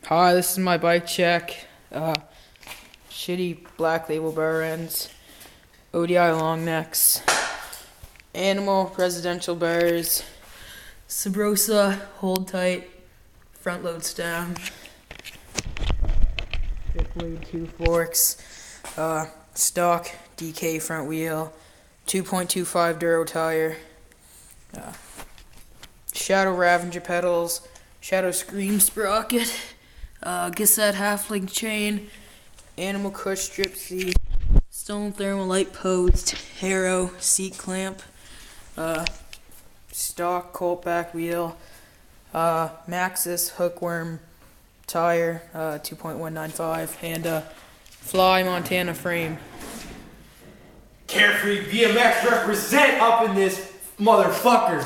Hi, this is my bike check. Shitty black label burr ends, ODI long necks, animal residential burrs, Sabrosa hold tight, front loads down, fifth blade 2 forks, stock DK front wheel, 2.25 Duro tire, Shadow Ravager pedals, Shadow Scream sprocket, Gissette half-link chain, Animal Cush strip seat, Stone Thermalite post, Harrow seat clamp, stock Colt back wheel, Maxxis hookworm tire, 2.195, and Fly Montana frame. Carefree BMX represent up in this motherfucker.